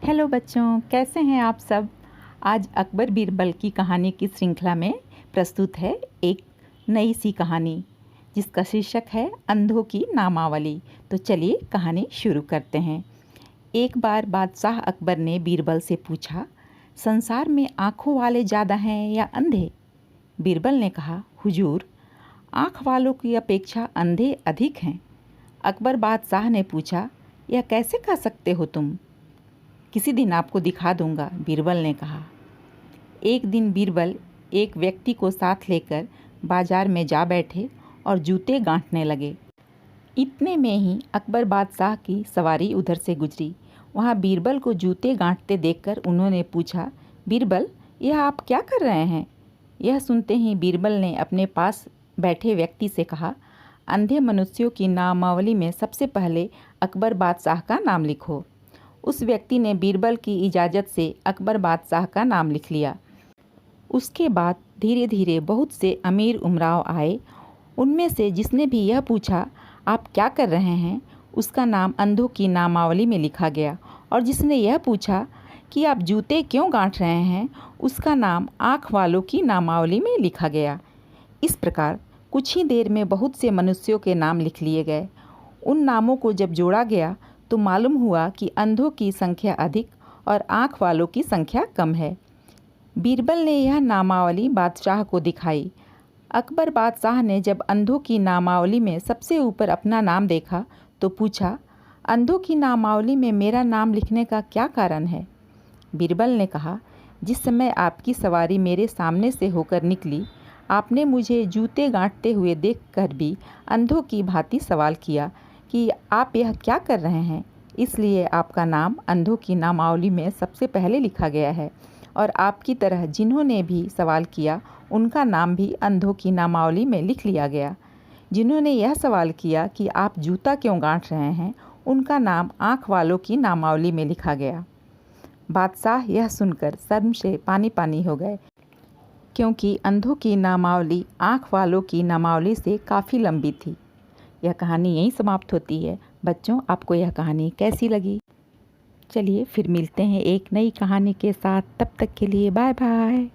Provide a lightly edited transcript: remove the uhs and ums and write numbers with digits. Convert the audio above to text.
Hello बच्चों, कैसे हैं आप सब। आज अकबर बीरबल की कहानी की श्रृंखला में प्रस्तुत है एक नई सी कहानी जिसका शीर्षक है अंधों की नामावली। तो चलिए कहानी शुरू करते हैं। एक बार बादशाह अकबर ने बीरबल से पूछा, संसार में आँखों वाले ज़्यादा हैं या अंधे। बीरबल ने कहा, हुजूर, आँख वालों की अपेक्षा अंधे अधिक हैं। अकबर बादशाह ने पूछा, यह कैसे कह सकते हो तुम। किसी दिन आपको दिखा दूंगा, बीरबल ने कहा। एक दिन बीरबल एक व्यक्ति को साथ लेकर बाजार में जा बैठे और जूते गांठने लगे। इतने में ही अकबर बादशाह की सवारी उधर से गुजरी। वहां बीरबल को जूते गांठते देखकर उन्होंने पूछा, बीरबल, यह आप क्या कर रहे हैं। यह सुनते ही बीरबल ने अपने पास बैठे व्यक्ति से कहा, अंधे मनुष्यों की नामावली में सबसे पहले अकबर बादशाह का नाम लिखो। उस व्यक्ति ने बीरबल की इजाज़त से अकबर बादशाह का नाम लिख लिया। उसके बाद धीरे धीरे बहुत से अमीर उमराव आए। उनमें से जिसने भी यह पूछा, आप क्या कर रहे हैं, उसका नाम अंधों की नामावली में लिखा गया। और जिसने यह पूछा कि आप जूते क्यों गांठ रहे हैं, उसका नाम आँख वालों की नामावली में लिखा गया। इस प्रकार कुछ ही देर में बहुत से मनुष्यों के नाम लिख लिए गए। उन नामों को जब जोड़ा गया तो मालूम हुआ कि अंधों की संख्या अधिक और आँख वालों की संख्या कम है। बीरबल ने यह नामावली बादशाह को दिखाई। अकबर बादशाह ने जब अंधों की नामावली में सबसे ऊपर अपना नाम देखा तो पूछा, अंधों की नामावली में मेरा नाम लिखने का क्या कारण है। बीरबल ने कहा, जिस समय आपकी सवारी मेरे सामने से होकर निकली, आपने मुझे जूते गांठते हुए देखकर भी अंधों की भांति सवाल किया कि आप यह क्या कर रहे हैं। इसलिए आपका नाम अंधों की नामावली में सबसे पहले लिखा गया है। और आपकी तरह जिन्होंने भी सवाल किया, उनका नाम भी अंधों की नामावली में लिख लिया गया। जिन्होंने यह सवाल किया कि आप जूता क्यों गांठ रहे हैं, उनका नाम आँख वालों की नामावली में लिखा गया। बादशाह यह सुनकर शर्म से पानी पानी हो गए, क्योंकि अंधों की नामावली आँख वालों की नामावली से काफ़ी लंबी थी। यह कहानी यहीं समाप्त होती है। बच्चों, आपको यह कहानी कैसी लगी। चलिए फिर मिलते हैं एक नई कहानी के साथ। तब तक के लिए बाय बाय।